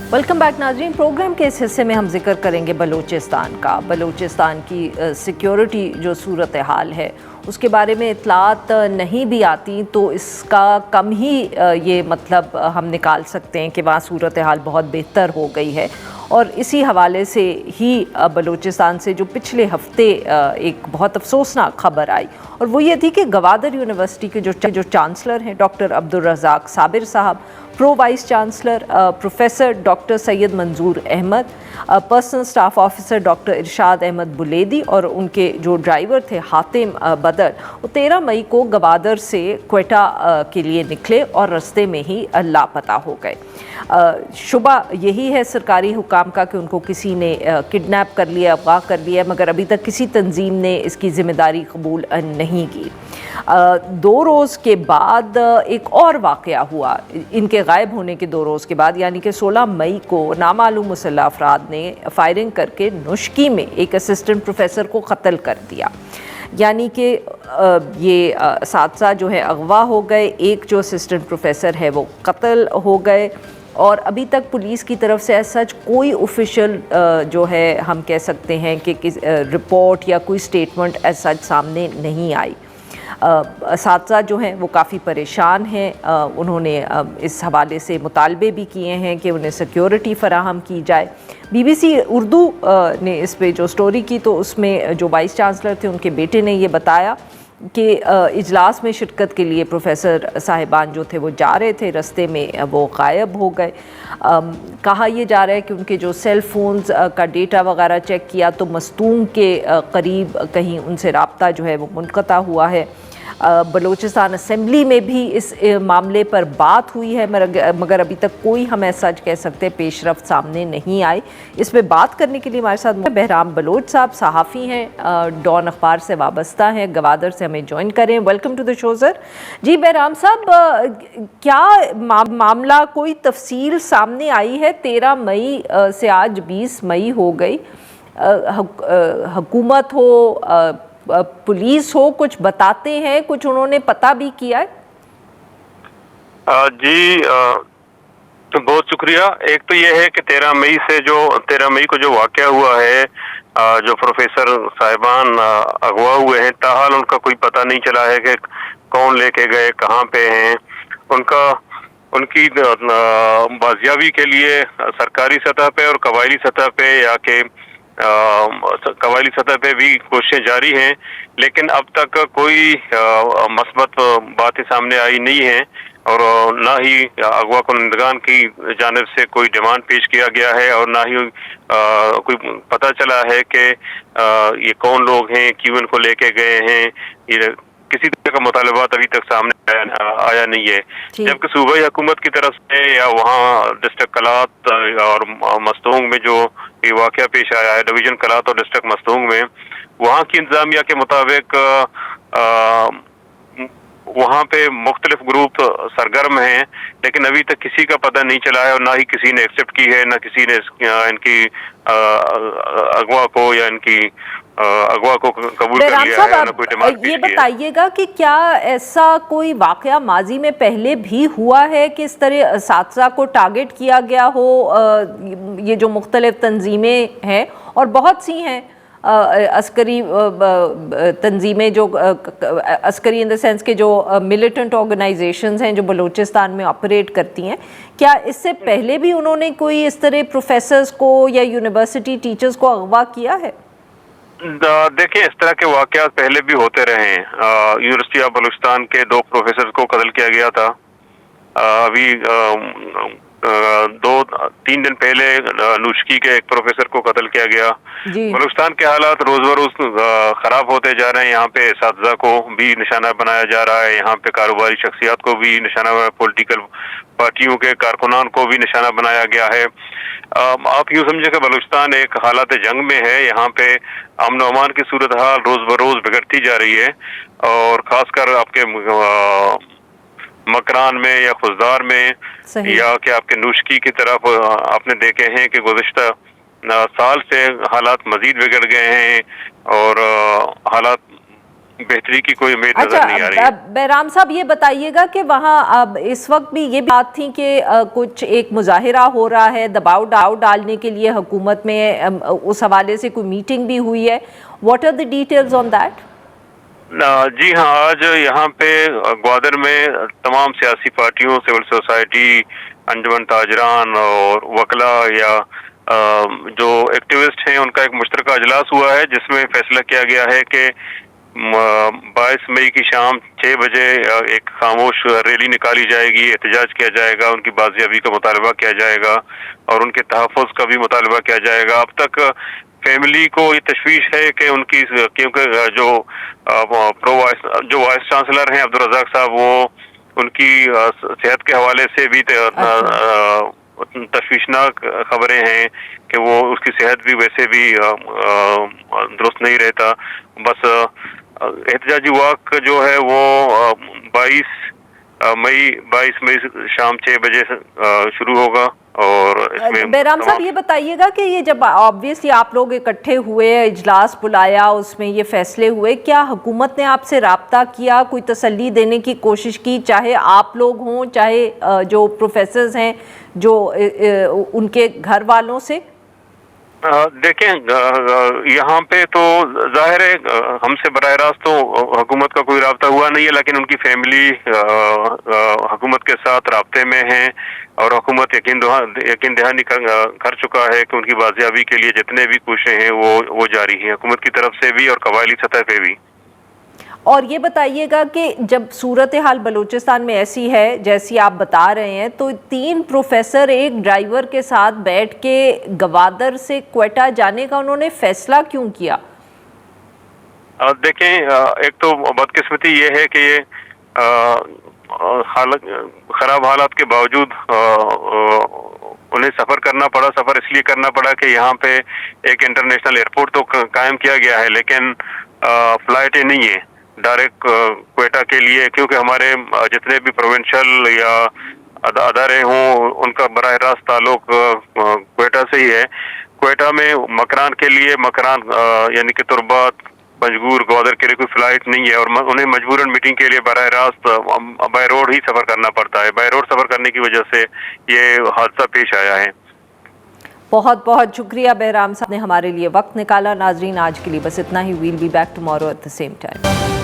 Welcome back नाज़रीन। Programme के इस हिस्से में हम जिक्र करेंगे बलूचिस्तान का। बलूचिस्तान की सिक्योरिटी जो सूरत हाल है उसके बारे में इतलात नहीं भी आती तो इसका कम ही ये मतलब हम निकाल सकते हैं कि वहाँ सूरत हाल बहुत बेहतर हो गई है। और इसी हवाले से ही बलूचिस्तान से जो पिछले हफ्ते एक बहुत अफसोसनाक खबर आई और वो ये थी कि गवादर यूनिवर्सिटी के जो चांसलर हैं डॉक्टर अब्दुल रज़ाक साबिर साहब, pro vice chancellor professor doctor Syed Manzoor Ahmed, personal staff officer doctor Irshad Ahmed Buledi और उनके जो ड्राइवर थे हातिम बदर, वो 13 मई को गवादर से क्वेटा के लिए निकले और रास्ते में ही लापता हो गए। शुबा यही है सरकारी हुकाम का कि उनको किसी ने किडनैप कर लिया, अगवा कर लिया, मगर अभी तक किसी तंजीम ने इसकी ज़िम्मेदारी कबूल नहीं की। 2 रोज़ के बाद एक और वाक़या हुआ, इनके गायब होने के 2 रोज़ के बाद, यानी कि 16 मई को नामालूम मुसल्लह अफराद ने फायरिंग करके नुश्की में एक असिस्टेंट प्रोफेसर को कत्ल कर दिया। यानी कि ये सादसा जो है अगवा हो गए, एक जो असिस्टेंट प्रोफेसर है वो कत्ल हो गए और अभी तक पुलिस की तरफ से सच कोई ऑफिशियल जो है हम कह सकते हैं कि रिपोर्ट या कोई स्टेटमेंट एज सच सामने नहीं आई। साथी जो हैं वो काफ़ी परेशान हैं। उन्होंने इस हवाले से मुतालबे भी किए हैं कि उन्हें सिक्योरिटी फ़राहम की जाए। BBC उर्दू ने इस पे जो स्टोरी की तो उसमें जो वाइस चांसलर थे उनके बेटे ने ये बताया कि इजलास में शिरकत के लिए प्रोफेसर साहिबान जो थे वो जा रहे थे, रास्ते में वो गायब हो गए। कहा यह जा रहा है कि उनके जो सेल फोन्स का डेटा वगैरह चेक किया तो मस्तूंग के करीब कहीं उनसे रब्ता जो है वो मुनक़ता हुआ है। बलूचिस्तान असेंबली में भी इस मामले पर बात हुई है मगर अभी तक कोई हम ऐसा कह सकते पेशरफ्त सामने नहीं आई। इस पर बात करने के लिए हमारे साथ बहराम बलोच साहब सहाफ़ी हैं, डॉन अखबार से वाबस्ता हैं, गवादर से हमें ज्वाइन करें। Welcome to the show sir. जी बहराम साहब, क्या मामला कोई तफसील सामने आई है? 13 मई से आज 20 मई हो गई, हुकूमत हो पुलिस हो कुछ बताते हैं, कुछ उन्होंने पता भी किया है? जी तो बहुत शुक्रिया। एक तो ये है कि 13 मई को जो वाक़या हुआ है, जो प्रोफेसर साहिबान अगवा हुए हैं, ताहाल उनका कोई पता नहीं चला है कि कौन लेके गए, कहाँ पे हैं। उनकी बाजियाबी के लिए सरकारी सतह पे और कबायली सतह पे या के कबायली सतह पे भी कोशिशें जारी हैं, लेकिन अब तक कोई मस्बत बातें सामने आई नहीं है और ना ही अगवा कुनंदगान की जानिब से कोई डिमांड पेश किया गया है और ना ही कोई पता चला है कि ये कौन लोग हैं, क्यों इनको लेके गए हैं। ये किसी तरह का मुतालबात अभी तक सामने आया नहीं है, जबकि सूबाई हुकूमत की तरफ से या वहाँ डिस्ट्रिक्ट कलात और मस्तूंग में जो ये वाक़या पेश आया है, डिवीज़न कलात और डिस्ट्रिक्ट मस्तूंग में, वहाँ की इंतजामिया के मुताबिक वहाँ पे मुख्तलिफ ग्रुप सरगर्म हैं, लेकिन अभी तक किसी का पता नहीं चला है और ना ही किसी ने एक्सेप्ट की है, ना किसी ने इनकी अगवा को या इनकी अगवा को कबूल कर लिया है, ना कोई डिमांड पेश की है। ये बताइएगा कि क्या ऐसा कोई वाक़या माजी में पहले भी हुआ है कि इस तरह सादसा को टारगेट किया गया हो? ये जो मुख्तलिफ तंजीमें हैं और बहुत सी हैं अस्करी तंजीमें, जो अस्करी इन द सेंस के जो मिलिटेंट ऑर्गेनाइजेशंस हैं जो बलूचिस्तान में ऑपरेट करती हैं, क्या इससे पहले भी उन्होंने कोई इस तरह प्रोफेसर्स को या यूनिवर्सिटी टीचर्स को अगवा किया है? देखिए, इस तरह के वाक़यात पहले भी होते रहे हैं। यूनिवर्सिटी ऑफ बलूचिस्तान के 2 प्रोफेसर को कत्ल किया गया था। अभी 2-3 दिन पहले नुश्की के एक प्रोफेसर को कत्ल किया गया। बलूचिस्तान के हालात रोज बरोज खराब होते जा रहे हैं। यहाँ पे साथी को भी निशाना बनाया जा रहा है, यहाँ पे कारोबारी शख्सियात को भी निशाना, पॉलिटिकल पार्टियों के कारकुनान को भी निशाना बनाया गया है। आप यूँ समझे कि बलूचिस्तान एक हालात जंग में है। यहाँ पे अमन अमान की सूरत हाल रोज बरोज बिगड़ती जा रही है और खासकर आपके मकरान में या खुजदार में या कि आपके नुश्की की तरफ आपने देखे हैं कि गुज़िश्ता साल से हालात मजीद बिगड़ गए हैं और हालात बेहतरी की कोई उम्मीद नजर नहीं आ रही है। अच्छा, बहराम साहब ये बताइएगा कि वहाँ अब इस वक्त भी ये बात थी कि कुछ एक मुजाहिरा हो रहा है, दबाव डालने के लिए हुकूमत में, उस हवाले से कोई मीटिंग भी हुई है। What are the details on that? जी हाँ, आज यहाँ पे ग्वादर में तमाम सियासी पार्टियों, सिविल सोसाइटी, अंजुमन ताजरान और वकला या जो एक्टिविस्ट हैं उनका एक मुश्तरका अजलास हुआ है, जिसमें फैसला किया गया है कि 22 मई की शाम 6 बजे एक खामोश रैली निकाली जाएगी, एहतजाज किया जाएगा, उनकी बाजियाबी का मुतालबा किया जाएगा और उनके तहफ़्फ़ुज़ का भी मुतालबा किया जाएगा। अब तक फैमिली को ये तशवीश है कि उनकी, क्योंकि जो वाइस चांसलर हैं अब्दुल रज़ाक साहब, वो उनकी सेहत के हवाले से भी तशवीशनाक खबरें हैं कि वो उसकी सेहत भी वैसे भी दुरुस्त नहीं रहता। बस एहतजाजी वॉक जो है वो 22 मई शाम 6 बजे शुरू होगा। और इसमें बहराम साहब ये बताइएगा कि ये जब ऑब्वियसली आप लोग इकट्ठे हुए, इजलास बुलाया, उसमें ये फैसले हुए, क्या हुकूमत ने आपसे राब्ता किया, कोई तसल्ली देने की कोशिश की, चाहे आप लोग हों चाहे जो प्रोफेसर्स हैं, जो उनके घर वालों से? देखें, यहाँ पे तो जाहिर है हमसे बराह रास्त तो हुकूमत का कोई राब्ता हुआ नहीं है, लेकिन उनकी फैमिली हुकूमत के साथ राब्ते में है और हुकूमत यकीन दहानी कर चुका है कि उनकी बाजियाबी के लिए जितने भी कोशिशें हैं वो जारी हैं, हुकूमत की तरफ से भी और कबायली सतह पे भी। और ये बताइएगा कि जब सूरत हाल बलूचिस्तान में ऐसी है जैसी आप बता रहे हैं, तो 3 प्रोफेसर एक ड्राइवर के साथ बैठ के गवादर से क्वेटा जाने का उन्होंने फैसला क्यों किया? देखें, एक तो बदकिस्मती ये है कि ये खराब हालात के बावजूद उन्हें सफ़र करना पड़ा। सफ़र इसलिए करना पड़ा कि यहाँ पे एक इंटरनेशनल एयरपोर्ट तो कायम किया गया है, लेकिन फ्लाइटें नहीं है डायरेक्ट क्वेटा के लिए, क्योंकि हमारे जितने भी प्रोविंशियल या अदारे हों उनका बराह रास्त ताल्लुक क्वेटा से ही है। क्वेटा में मकरान के लिए, मकरान यानी कि तुर्बात, पंजगूर, ग्वादर के लिए कोई फ्लाइट नहीं है और उन्हें मजबूरन मीटिंग के लिए बराह रास्त बाय रोड ही सफ़र करना पड़ता है। बाय रोड सफ़र करने की वजह से ये हादसा पेश आया है। बहुत बहुत शुक्रिया बहराम साहब ने हमारे लिए वक्त निकाला। नाजरीन, आज के लिए बस इतना ही। We'll be back tomorrow at the same time.